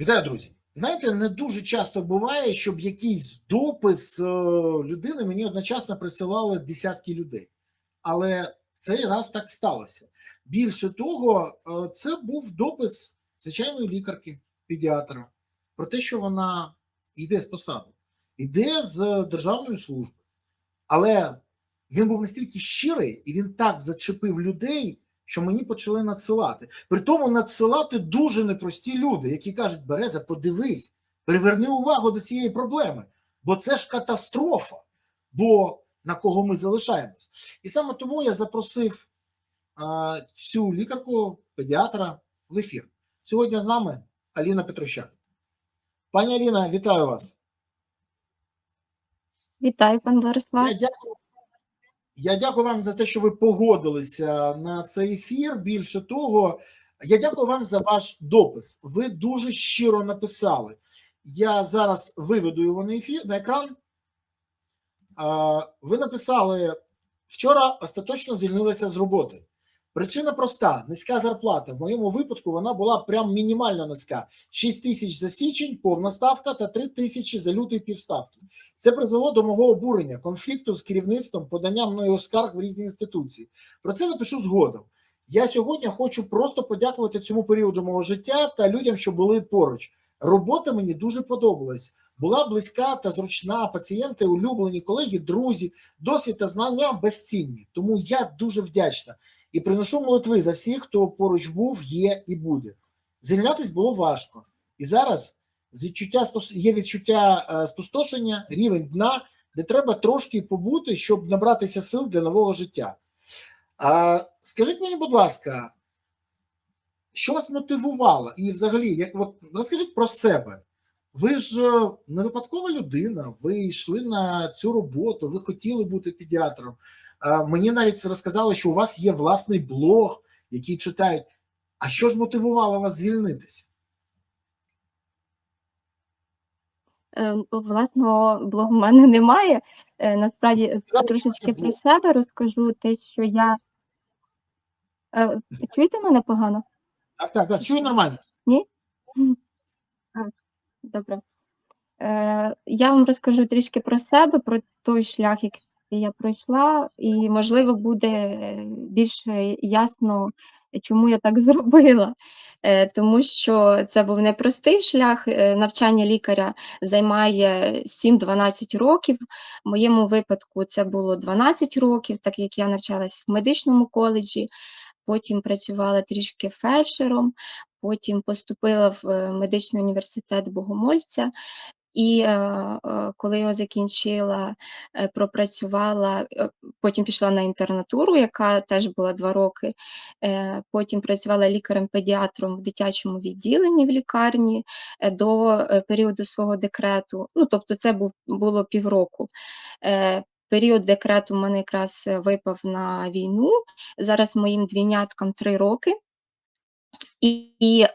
Вітаю, друзі! Знаєте, не дуже часто буває, щоб якийсь допис людини мені одночасно присилали десятки людей. Але в цей раз так сталося. Більше того, це був допис звичайної лікарки, педіатра, про те, що вона йде з посади, йде з державної служби. Але він був настільки щирий, і він так зачепив людей, що мені почали надсилати. При тому надсилати дуже непрості люди, які кажуть: Береза, подивись, приверни увагу до цієї проблеми, бо це ж катастрофа, бо на кого ми залишаємось. І саме тому я запросив цю лікарку, педіатра в ефір. Сьогодні з нами Аліна Петрощак. Пані Аліна, вітаю вас. Вітаю, пан Борислав. Я дякую вам за те, що ви погодилися на цей ефір. Більше того, я дякую вам за ваш допис. Ви дуже щиро написали. Я зараз виведу його на екран. Ви написали: вчора остаточно звільнилася з роботи. Причина проста: низька зарплата. В моєму випадку вона була прям мінімально низька. 6 тисяч за січень, повна ставка, та 3 тисячі за лютий, півставки. Це призвело до мого обурення, конфлікту з керівництвом, подання мною скарг в різні інституції. Про це напишу згодом. Я сьогодні хочу просто подякувати цьому періоду мого життя та людям, що були поруч. Робота мені дуже подобалась. Була близька та зручна, пацієнти, улюблені, колеги, друзі, досвід та знання безцінні. Тому я дуже вдячна. І приношу молитви за всіх, хто поруч був, є і буде. Звільнятись було важко. І зараз є відчуття спустошення, рівень дна, де треба трошки побути, щоб набратися сил для нового життя. Скажіть мені, будь ласка, що вас мотивувало? І взагалі, розкажіть про себе. Ви ж не випадкова людина, ви йшли на цю роботу, ви хотіли бути педіатром. Мені навіть розказали, що у вас є власний блог, який читають. А що ж мотивувало вас звільнитися? Власного блогу в мене немає. Насправді, трошечки про себе розкажу те, що я... Чуєте мене погано? Так, чую нормально. Ні? Добре. Я вам розкажу трішки про себе, про той шлях, який я пройшла, і, можливо, буде більш ясно, чому я так зробила. Тому що це був непростий шлях. Навчання лікаря займає 7-12 років. В моєму випадку це було 12 років, так як я навчалась в медичному коледжі, потім працювала трішки фельдшером, потім поступила в медичний університет Богомольця. І коли його закінчила, пропрацювала, потім пішла на інтернатуру, яка теж була 2 роки, потім працювала лікарем-педіатром в дитячому відділенні в лікарні до періоду свого декрету. Ну, тобто це було півроку. Період декрету в мене якраз випав на війну. Зараз моїм двійняткам 3 роки. І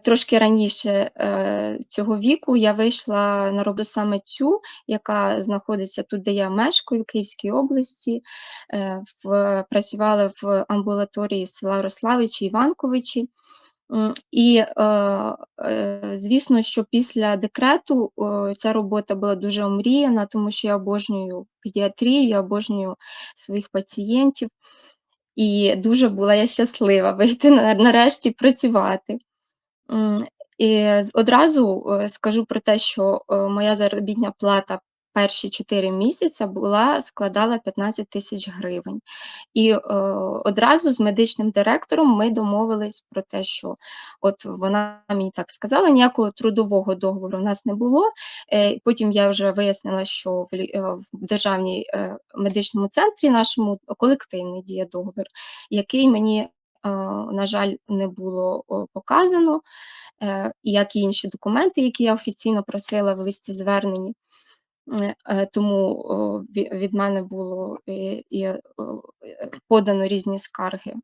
трошки раніше цього віку я вийшла на роботу саме цю, яка знаходиться тут, де я мешкаю, в Київській області. Працювала в амбулаторії села Рославичі, Іванковичі. І, звісно, що після декрету ця робота була дуже омріяна, тому що я обожнюю педіатрію, я обожнюю своїх пацієнтів. І дуже була я щаслива вийти нарешті працювати. І одразу скажу про те, що моя заробітна плата перші 4 місяці складала 15 тисяч гривень. І одразу з медичним директором ми домовились про те, що от вона мені так сказала, ніякого трудового договору у нас не було. Потім я вже вияснила, що в державній медичному центрі нашому колективний діє договір, який мені, на жаль, не було показано, як і інші документи, які я офіційно просила в листі зверненні. Тому від мене було і подано різні скарги,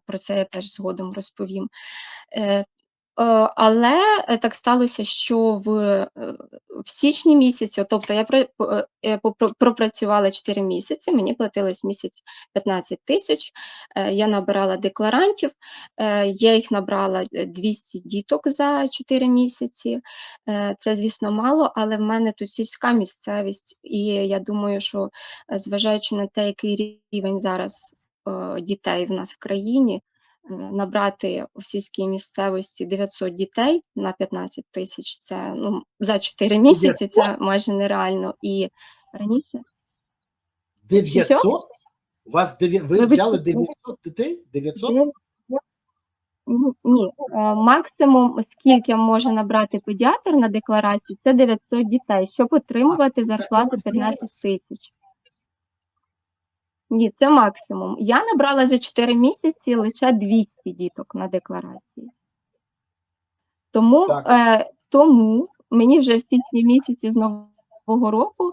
про це я теж згодом розповім. Але так сталося, що в січні місяці, тобто я пропрацювала 4 місяці, мені платилось місяць 15 тисяч, я набирала декларантів, я їх набрала 200 діток за 4 місяці. Це, звісно, мало, але в мене тут сільська місцевість, і я думаю, що зважаючи на те, який рівень зараз дітей в нас в країні, набрати в сільській місцевості 900 дітей на 15 тисяч, це за 4 місяці, це майже нереально. І раніше 900? У вас ви взяли 900 дітей? 900? Ні, максимум, скільки може набрати педіатр на декларацію, це 900 дітей, щоб отримувати зарплату 15 тисяч. Ні, це максимум. Я набрала за 4 місяці лише 200 діток на декларації. Тому мені вже в січні місяці з Нового року,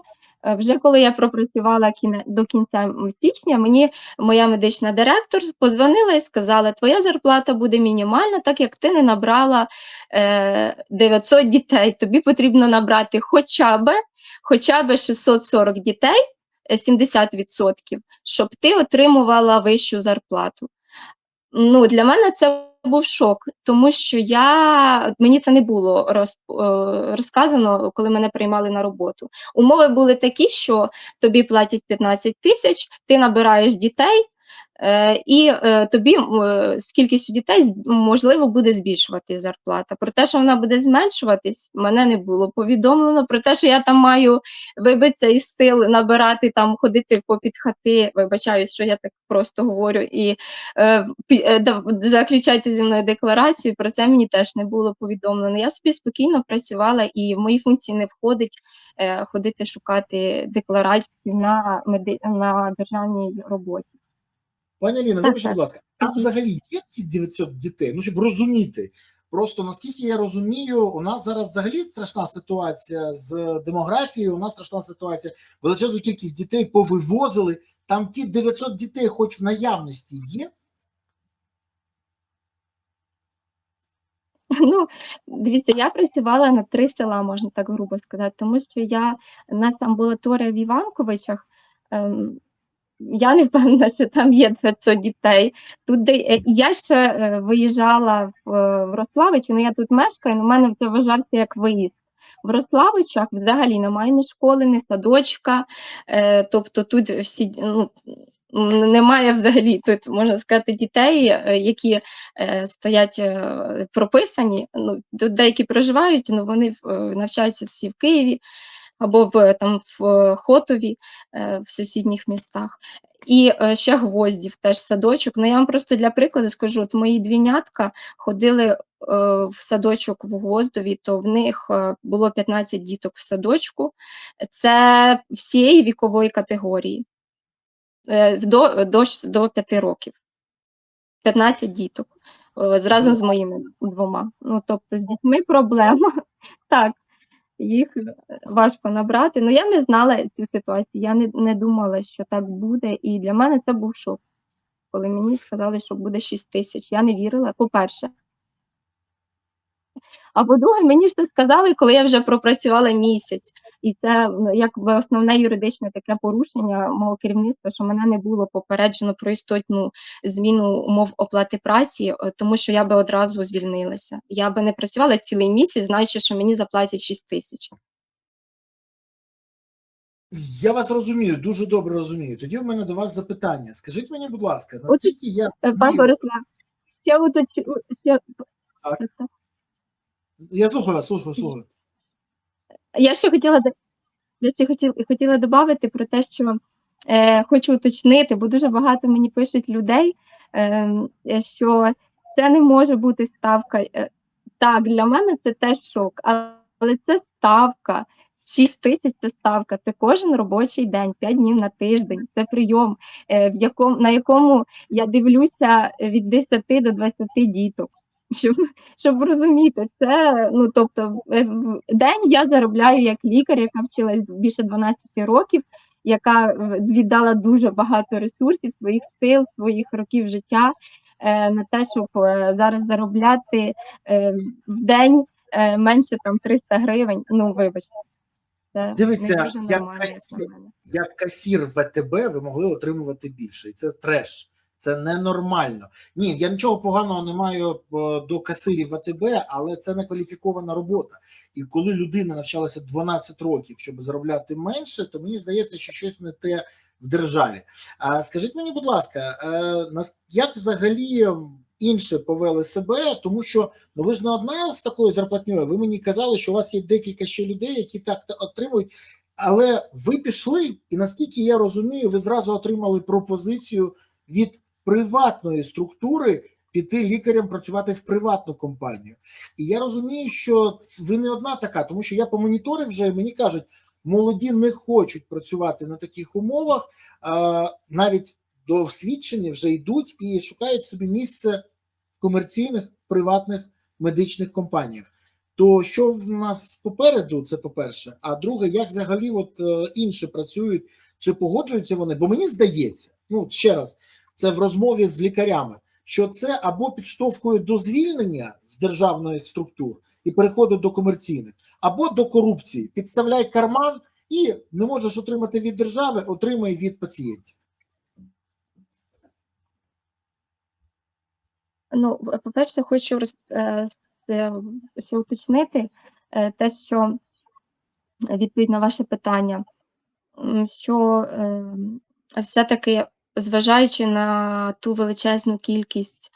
вже коли я пропрацювала до кінця січня, мені моя медична директор подзвонила і сказала: твоя зарплата буде мінімальна, так як ти не набрала 900 дітей. Тобі потрібно набрати хоча б 640 дітей, 70%, щоб ти отримувала вищу зарплату. Для мене це був шок, тому що мені це не було розказано, коли мене приймали на роботу. Умови були такі, що тобі платять 15 тисяч, ти набираєш дітей, і тобі з кількістю дітей, можливо, буде збільшуватись зарплата. Про те, що вона буде зменшуватись, мене не було повідомлено. Про те, що я там маю вибитися із сил, набирати, там, ходити попід хати, вибачаюсь, що я так просто говорю, і заключайте зі мною декларацію, про це мені теж не було повідомлено. Я собі спокійно працювала, і в мої функції не входить ходити шукати декларацію на державній роботі. Пані Аліна, вибачте, будь ласка, там взагалі є ці 900 дітей? Щоб розуміти. Просто, наскільки я розумію, у нас зараз взагалі страшна ситуація з демографією, у нас страшна ситуація, величезну кількість дітей повивозили. Там ті 900 дітей хоч в наявності є? Дивіться, я працювала на 3 села, можна так грубо сказати, тому що у нас амбулаторія в Іванковичах, я не впевнена, що там є 900 дітей. Я ще виїжджала в Рославичі, я тут мешкаю, у мене це вважався як виїзд. В Рославичах взагалі немає ні школи, ні садочка, тобто тут всі, немає взагалі, тут, можна сказати, дітей, які стоять прописані, тут деякі проживають, вони навчаються всі в Києві, або в Хотові, в сусідніх містах. І ще Гвоздів, теж садочок. Я вам просто для прикладу скажу, от мої двійнятка ходили в садочок в Гвоздові, то в них було 15 діток в садочку. Це всієї вікової категорії, до 5 років. 15 діток, разом з моїми 2. Тобто з дітьми проблема. Так. Їх важко набрати. Я не знала цю ситуацію, я не думала, що так буде, і для мене це був шок, коли мені сказали, що буде 6 тисяч. Я не вірила, по-перше. А по-друге, мені це сказали, коли я вже пропрацювала місяць. І це якби основне юридичне таке порушення мого керівництва, що мене не було попереджено про істотну зміну умов оплати праці, тому що я би одразу звільнилася. Я би не працювала цілий місяць, знаючи, що мені заплатять 6 тисяч. Я вас розумію, дуже добре розумію. Тоді в мене до вас запитання. Скажіть мені, будь ласка, наскільки я... Пан Борислав, Я слухаю вас, слухаю. Я ще хотіла додати про те, що хочу уточнити, бо дуже багато мені пишуть людей, що це не може бути ставка. Так, для мене це теж шок, але це ставка. 6 тисяч – це ставка, це кожен робочий день, 5 днів на тиждень, це прийом, на якому я дивлюся від 10 до 20 діток. Щоб розуміти, це, тобто, в день я заробляю як лікар, яка вчилась більше 12 років, яка віддала дуже багато ресурсів, своїх сил, своїх років життя на те, щоб зараз заробляти в день менше там 300 гривень. Ну, вибачте, це не Дивіться, дуже нормально, як на мене. як касір ВТБ ви могли отримувати більше. І це треш. Це ненормально. Ні, я нічого поганого не маю до касирів ВТБ, але це не кваліфікована робота. І коли людина навчалася 12 років, щоб заробляти менше, то мені здається, що щось не те в державі. А скажіть мені, будь ласка, як взагалі інші повели себе, тому що ну ви ж не одна з такою зарплатньою. Ви мені казали, що у вас є декілька ще людей, які так отримують. Але ви пішли, і наскільки я розумію, ви зразу отримали пропозицію від приватної структури піти лікарем працювати в приватну компанію. І я розумію, що ви не одна така, тому що я помоніторив вже, і мені кажуть, молоді не хочуть працювати на таких умовах, навіть до освідчення вже йдуть і шукають собі місце в комерційних приватних медичних компаніях. То що в нас попереду, це по-перше, а друге, як взагалі інші працюють, чи погоджуються вони? Бо мені здається, ну ще раз, це в розмові з лікарями, що це або підштовхує до звільнення з державних структур і переходу до комерційних, або до корупції. Підставляй карман і не можеш отримати від держави, отримай від пацієнтів. Ну, по-перше, хочу ще уточнити те, що відповідь на ваше питання, що все-таки, зважаючи на ту величезну кількість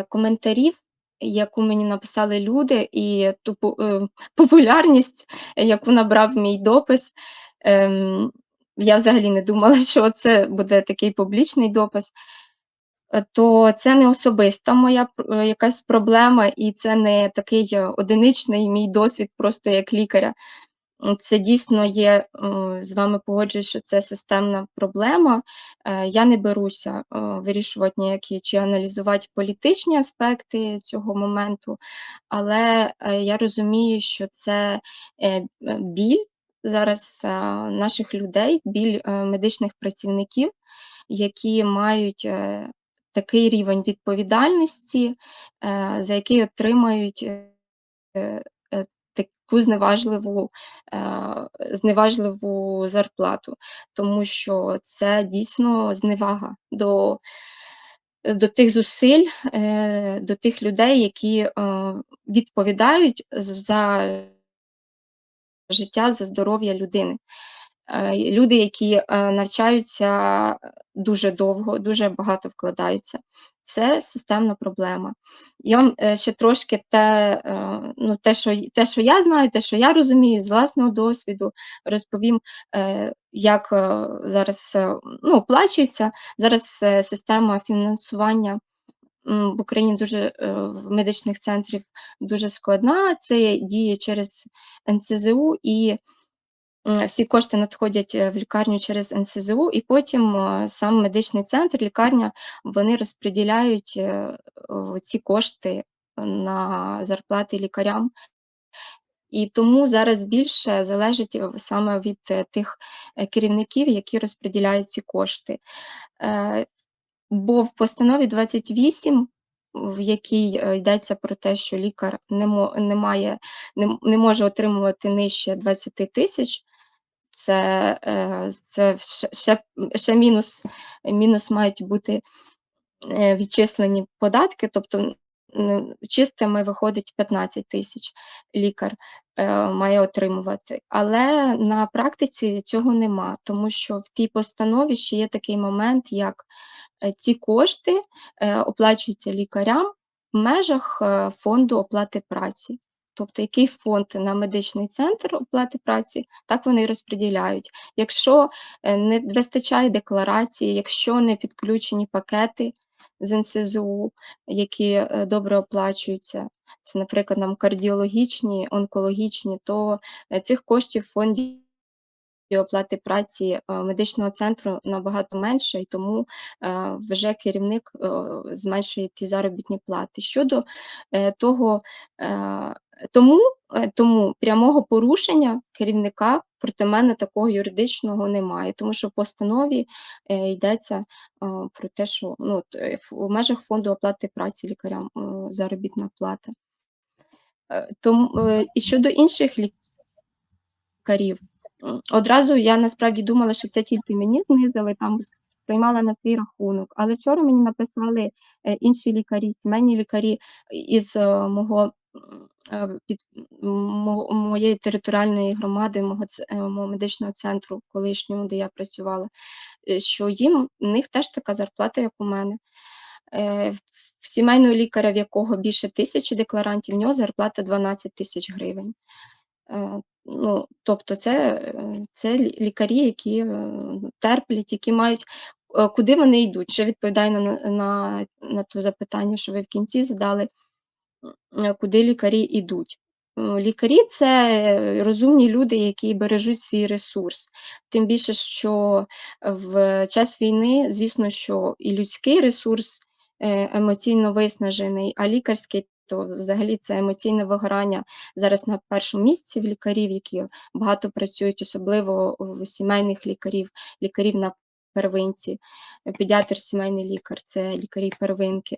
коментарів, яку мені написали люди, і ту популярність, яку набрав мій допис, я взагалі не думала, що це буде такий публічний допис, то це не особиста моя якась проблема, і це не такий одиничний мій досвід просто як лікаря. Це дійсно є, з вами погоджуюсь, що це системна проблема. Я не беруся вирішувати ніякі чи аналізувати політичні аспекти цього моменту, але я розумію, що це біль зараз наших людей, біль медичних працівників, які мають такий рівень відповідальності, за який отримають таку зневажливу зарплату, тому що це дійсно зневага до тих зусиль, до тих людей, які відповідають за життя, за здоров'я людини. Люди, які навчаються дуже довго, дуже багато вкладаються. Це системна проблема. Я вам ще трошки те, що я знаю, те, що я розумію з власного досвіду, розповім, як зараз оплачується. Зараз система фінансування в Україні в медичних центрів дуже складна. Це діє через НСЗУ, і всі кошти надходять в лікарню через НСЗУ, і потім сам медичний центр, лікарня, вони розподіляють ці кошти на зарплати лікарям. І тому зараз більше залежить саме від тих керівників, які розподіляють ці кошти. Бо в постанові 28, в якій йдеться про те, що лікар не може отримувати нижче 20 тисяч, це ще мінус мають бути відчислені податки, тобто чистими виходить 15 тисяч лікар має отримувати. Але на практиці цього нема, тому що в тій постанові ще є такий момент, як ці кошти оплачуються лікарям в межах фонду оплати праці. Тобто, який фонд на медичний центр оплати праці, так вони і розподіляють. Якщо не вистачає декларації, якщо не підключені пакети з НСЗУ, які добре оплачуються, це, наприклад, нам кардіологічні, онкологічні, то цих коштів в фонді оплати праці медичного центру набагато менше, і тому вже керівник зменшує ті заробітні плати. Щодо того, тому прямого порушення керівника проти мене такого юридичного немає, тому що в постанові йдеться про те, що в межах фонду оплати праці лікарям заробітна плата. І щодо інших лікарів, одразу я насправді думала, що це тільки мені знизили, там приймала на свій рахунок. Але вчора мені написали інші лікарі, сімейні лікарі із моєї територіальної громади, мого медичного центру колишнього, де я працювала, що в них теж така зарплата, як у мене. В сімейного лікаря, в якого більше 1000 декларантів, в нього зарплата 12 тисяч гривень. Тобто це лікарі, які терплять, які мають, куди вони йдуть. Ще відповідаю на те запитання, що ви в кінці задали, куди лікарі йдуть. Лікарі – це розумні люди, які бережуть свій ресурс. Тим більше, що в час війни, звісно, що і людський ресурс емоційно виснажений, а лікарський – то взагалі це емоційне вигорання зараз на першому місці в лікарів, які багато працюють, особливо в сімейних лікарів на первинці. Педіатр, сімейний лікар – це лікарі первинки.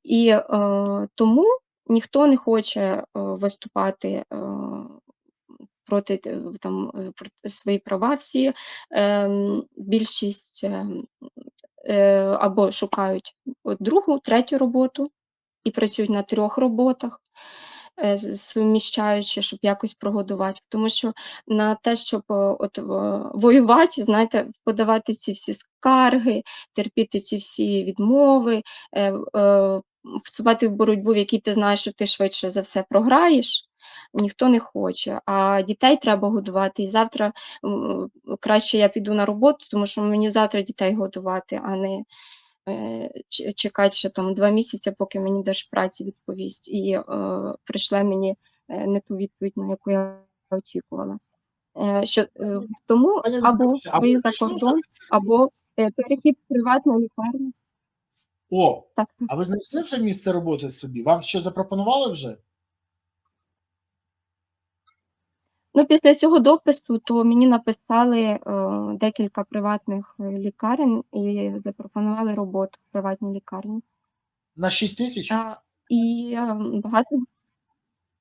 І тому ніхто не хоче виступати проти свої права всі. Більшість або шукають другу, третю роботу і працюють на 3 роботах, суміщаючи, щоб якось прогодувати. Тому що на те, щоб воювати, знаєте, подавати ці всі скарги, терпіти ці всі відмови, вступати в боротьбу, в якій ти знаєш, що ти швидше за все програєш, ніхто не хоче. А дітей треба годувати. І завтра краще я піду на роботу, тому що мені завтра дітей годувати, а не чекати, що там 2 місяці, поки мені Держпраці відповість і прийшле мені не ту відповідь, на яку я очікувала. Тому або виїзд за кордон, або перехід в приватну лікарню. Так. А ви знайшли вже місце роботи собі? Вам що запропонували вже? Після цього допису, то мені написали декілька приватних лікарень і запропонували роботу в приватній лікарні. На 6 тисяч? І багато...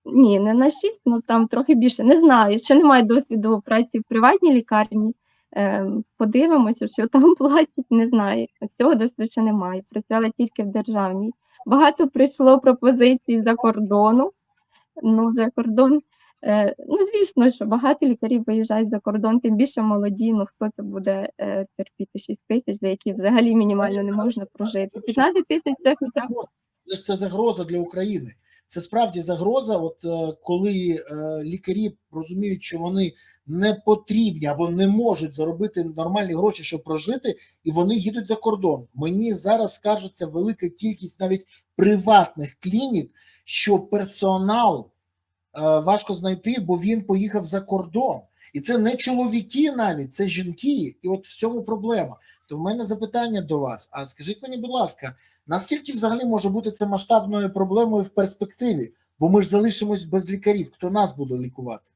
Ні, не на 6, там трохи більше. Не знаю, ще немає досвіду праці в приватній лікарні. Подивимося, що там платять, не знаю. Цього досвіду ще немає. Працювала тільки в державній. Багато прийшло пропозицій за кордону. За кордон... звісно, що багато лікарів виїжджають за кордон, тим більше молоді, хто це буде терпіти 6 тисяч, за які взагалі мінімально не можна прожити. 15 тисяч – це хоча б... Це загроза для України. Це справді загроза, коли лікарі розуміють, що вони не потрібні або не можуть заробити нормальні гроші, щоб прожити, і вони їдуть за кордон. Мені зараз скаржиться велика кількість навіть приватних клінік, що персонал важко знайти, бо він поїхав за кордон. І це не чоловіки навіть, це жінки. І в цьому проблема. То в мене запитання до вас. А скажіть мені, будь ласка, наскільки взагалі може бути це масштабною проблемою в перспективі? Бо ми ж залишимось без лікарів. Хто нас буде лікувати?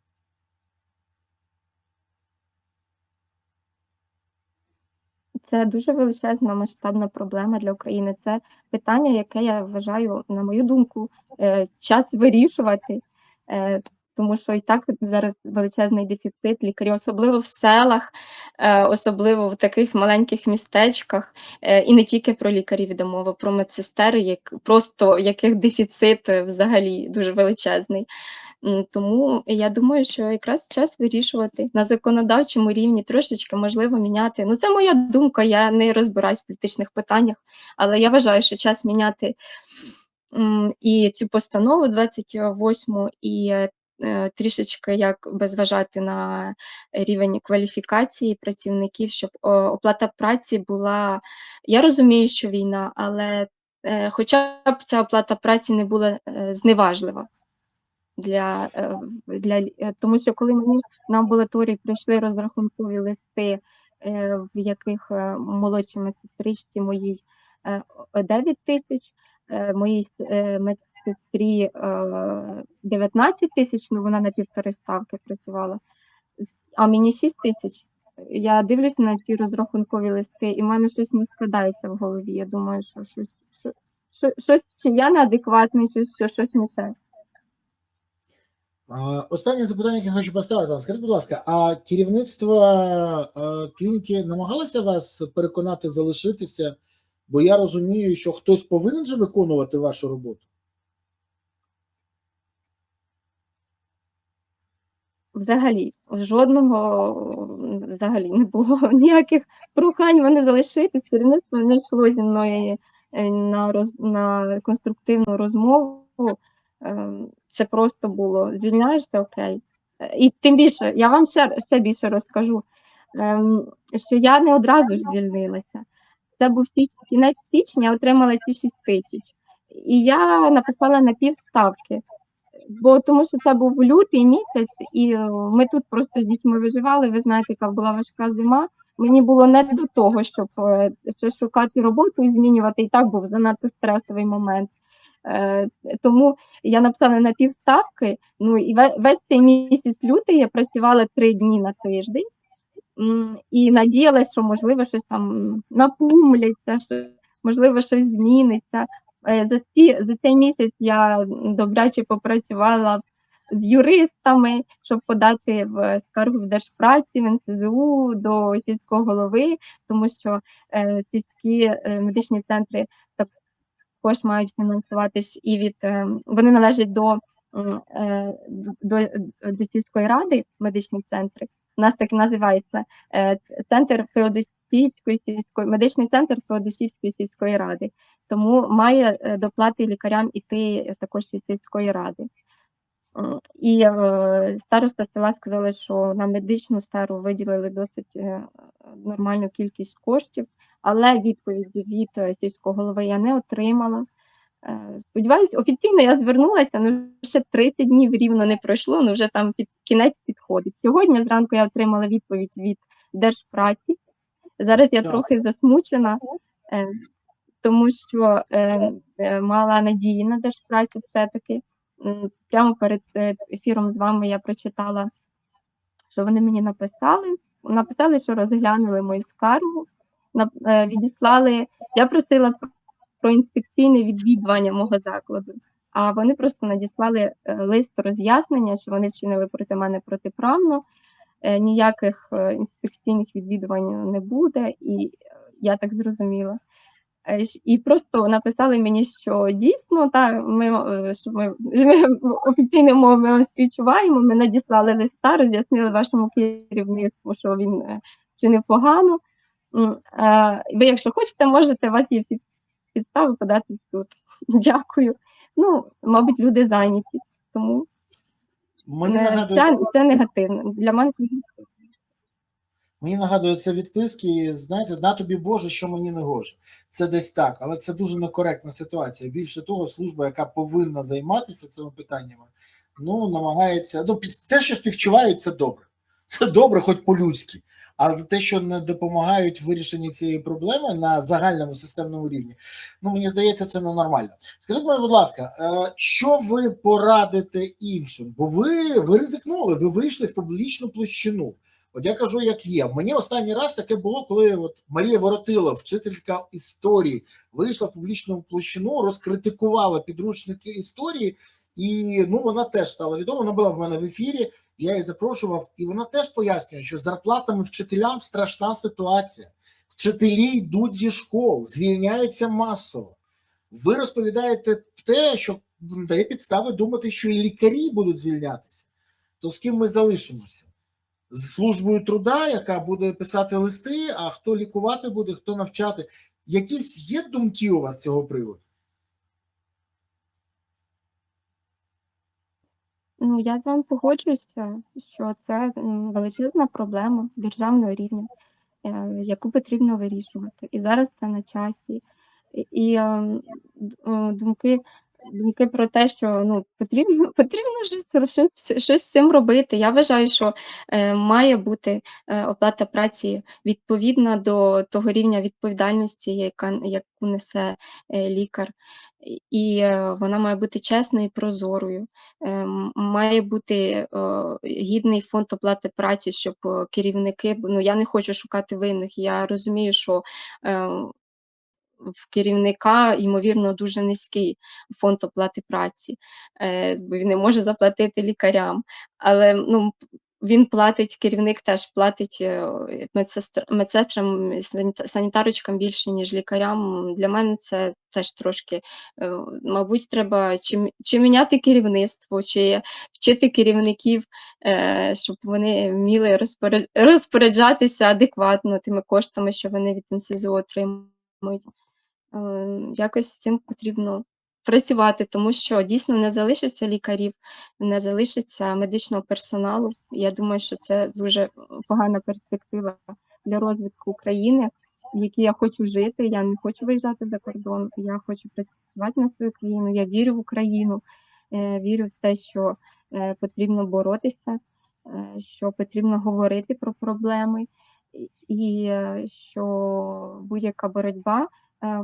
Це дуже величезна масштабна проблема для України. Це питання, яке я вважаю, на мою думку, час вирішувати. Тому що і так зараз величезний дефіцит лікарів, особливо в селах, особливо в таких маленьких містечках, і не тільки про лікарів йде мова, про медсестер, яких дефіцит взагалі дуже величезний. Тому я думаю, що якраз час вирішувати на законодавчому рівні, трошечки можливо міняти. Це моя думка, я не розбираюсь в політичних питаннях, але я вважаю, що час міняти і цю постанову 28-му, і трішечки якби зважати на рівень кваліфікації працівників, щоб оплата праці була... Я розумію, що війна, але хоча б ця оплата праці не була зневажлива. Тому що коли мені на амбулаторії прийшли розрахункові листи, в яких молодшій медсестричці моїй 9 тисяч, моїй медсестрі 19 тисяч, вона на 1,5 ставки працювала, А мені 6 тисяч. Я дивлюся на ці розрахункові листи, і в мене щось не складається в голові. Я думаю, що щось чи я неадекватний, чи щось не те. Останнє запитання, яке хочу поставити вам. Скажіть, будь ласка, а керівництво клініки намагалося вас переконати залишитися? Бо я розумію, що хтось повинен же виконувати вашу роботу. Взагалі, взагалі не було ніяких прохань мене залишити. Керівництво не йшло зі мною на конструктивну розмову. Це просто було звільняєшся, окей. І тим більше, я вам ще більше розкажу, що я не одразу ж звільнилася. Це був кінець січня, я отримала ці 6 тисяч. І я написала на півставки. Бо тому що це був лютий місяць, і ми тут просто з дітьми виживали. Ви знаєте, яка була важка зима. Мені було не до того, щоб ще шукати роботу і змінювати. І так був занадто стресовий момент. Тому я написала на півставки. Ну і весь цей місяць лютий я працювала 3 дні на тиждень і надіялася, що можливо щось там напумляться, що можливо щось зміниться. За цей місяць я добряче попрацювала з юристами, щоб подати в скаргу в Держпраці, в НСЗУ, до сільського голови, тому що сільські медичні центри також мають фінансуватись і від вони належать до сільської ради, медичні центри. У нас так називається центр Феодосійської сільської медичний центр Феодосійської сільської ради. Тому має доплати лікарям іти також із сільської ради. І староста села сказали, що на медичну сферу виділили досить нормальну кількість коштів, але відповіді від сільського голови я не отримала. Сподіваюсь, офіційно я звернулася, але ще 30 днів рівно не пройшло, але вже там кінець підходить. Сьогодні зранку я отримала відповідь від Держпраці. Зараз я трохи засмучена, тому що мала надії на Держпрацю все-таки. Прямо перед ефіром з вами я прочитала, що вони мені написали, що розглянули мою скаргу, відіслали, я просила про інспекційне відвідування мого закладу, а вони просто надіслали лист роз'яснення, що вони вчинили проти мене протиправно, ніяких інспекційних відвідувань не буде, і я так зрозуміла. І просто написали мені, що дійсно, ми офіційною мовою співчуваємо, ми надіслали листа, роз'яснили вашому керівництву, що він вчинив погано. Ви, якщо хочете, можете, у вас є підстави подати в суд. Дякую. Ну, мабуть, люди зайняті, тому це негативно. Для мене це негативно. Мені нагадуються відписки, знаєте, на тобі Боже, що мені не гоже. Це десь так, але це дуже некоректна ситуація. Більше того, служба, яка повинна займатися цими питаннями, намагається, те, що співчувають, це добре. Це добре, хоч по-людськи. А те, що не допомагають в вирішенні цієї проблеми на загальному системному рівні, мені здається, це ненормально. Скажіть мені, будь ласка, що ви порадите іншим? Бо ви ризикнули, ви вийшли в публічну площину. От я кажу, як є. Мені останній раз таке було, коли Марія Воротила, вчителька історії, вийшла в публічну площину, розкритикувала підручники історії, і вона теж стала відома, вона була в мене в ефірі, я її запрошував, і вона теж пояснює, що з зарплатами вчителям страшна ситуація. Вчителі йдуть зі школ, звільняються масово. Ви розповідаєте те, що дає підстави думати, що і лікарі будуть звільнятися. То з ким ми залишимося? З службою труда, яка буде писати листи, а хто лікувати буде, хто навчати. Якісь є думки у вас з цього приводу? Я з вами погоджуюся, що це величезна проблема державного рівня, яку потрібно вирішувати. І зараз це на часі. І думки про те, що потрібно щось з цим робити. Я вважаю, що має бути оплата праці відповідна до того рівня відповідальності, яку несе лікар. і вона має бути чесною і прозорою. Має бути гідний фонд оплати праці, щоб керівники, ну я не хочу шукати винних. Я розумію, що в керівника, ймовірно, дуже низький фонд оплати праці, бо він не може заплатити лікарям. Але ну, він платить, керівник теж платить медсестрам, санітарочкам більше, ніж лікарям. Для мене це теж трошки, мабуть, треба чи міняти керівництво, чи вчити керівників, щоб вони вміли розпоряджатися адекватно тими коштами, що вони від НСЗУ отримують. Якось з цим потрібно працювати, тому що дійсно не залишиться лікарів, не залишиться медичного персоналу. Я думаю, що це дуже погана перспектива для розвитку України, в якій я хочу жити. Я не хочу виїжджати за кордон, я хочу працювати на свою країну, я вірю в Україну, вірю в те, що потрібно боротися, що потрібно говорити про проблеми, і що будь-яка боротьба,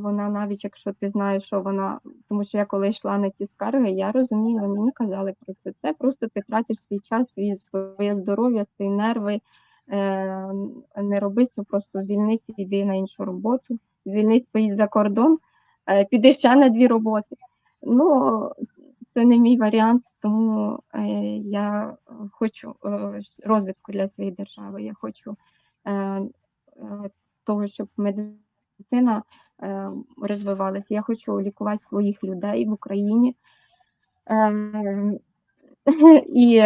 вона, навіть якщо ти знаєш, що вона, тому що я коли йшла на ті скарги, я розумію, мені казали просто це, просто ти тратиш свій час, своє здоров'я, свої нерви, не роби це, просто звільнись, іди на іншу роботу, звільнись, поїдь за кордон, піди ще на 2 роботи. Ну, це не мій варіант, тому я хочу розвитку для своєї держави, я хочу того, щоб медицина розвивалася. Я хочу лікувати своїх людей в Україні. І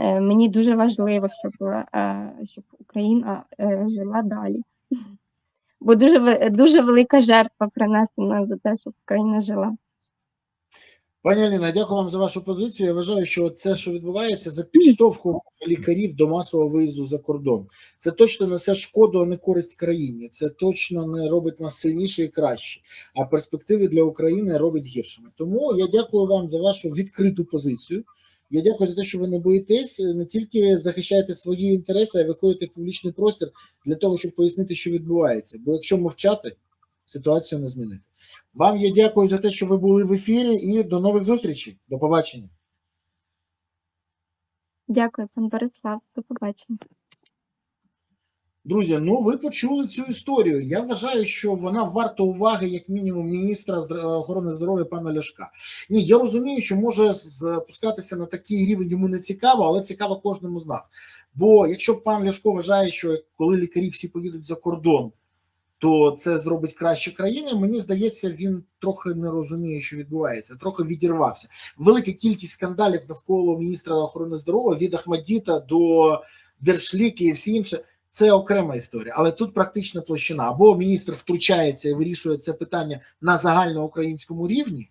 мені дуже важливо, щоб Україна жила далі. Бо дуже велика жертва принесена за те, щоб Україна жила. Пані Аліна, дякую вам за вашу позицію. Я вважаю, що це, що відбувається, за підштовхом лікарів до масового виїзду за кордон. Це точно несе шкоду, а не користь країні. Це точно не робить нас сильніше і краще, а перспективи для України робить гіршими. Тому я дякую вам за вашу відкриту позицію. Я дякую за те, що ви не боїтесь, не тільки захищаєте свої інтереси, а виходите в публічний простір для того, щоб пояснити, що відбувається. Бо якщо мовчати, ситуацію не змінити. Вам я дякую за те, що ви були в ефірі, і до нових зустрічей. До побачення. Дякую, пан Борислав. До побачення. Друзі, ну ви почули цю історію. Я вважаю, що вона варта уваги, як мінімум, міністра охорони здоров'я пана Ляшка. Ні, я розумію, що може спускатися на такий рівень йому не цікаво, але цікаво кожному з нас. Бо якщо пан Ляшко вважає, що коли лікарі всі поїдуть за кордон, то це зробить краще країни, мені здається, він трохи не розуміє, що відбувається, трохи відірвався. Велика кількість скандалів навколо міністра охорони здоров'я, від Ахмадіта до Держліки і всі інше, це окрема історія. Але тут практична площина. Або міністр втручається і вирішує це питання на загальноукраїнському рівні,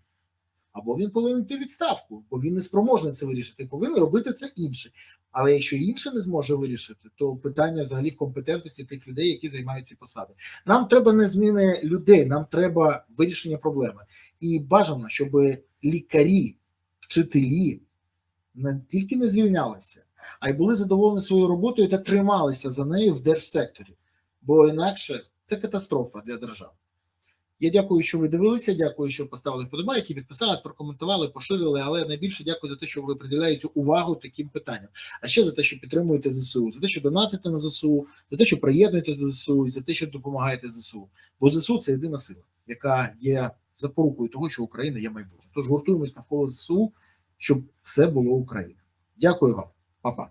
або він повинен йти в відставку, бо він не спроможний це вирішити, повинен робити це інше. Але якщо інше не зможе вирішити, то питання взагалі в компетентності тих людей, які займають ці посади. Нам треба не зміни людей, нам треба вирішення проблеми. І бажано, щоб лікарі, вчителі не тільки не звільнялися, а й були задоволені своєю роботою та трималися за нею в держсекторі. Бо інакше це катастрофа для держави. Я дякую, що ви дивилися, дякую, що поставили вподобайки, підписались, прокоментували, поширили, але найбільше дякую за те, що ви приділяєте увагу таким питанням. А ще за те, що підтримуєте ЗСУ, за те, що донатите на ЗСУ, за те, що приєднуєтесь до ЗСУ, і за те, що допомагаєте ЗСУ. Бо ЗСУ – це єдина сила, яка є запорукою того, що Україна є майбутнє. Тож гуртуємось навколо ЗСУ, щоб все було Україна. Дякую вам. Па-па.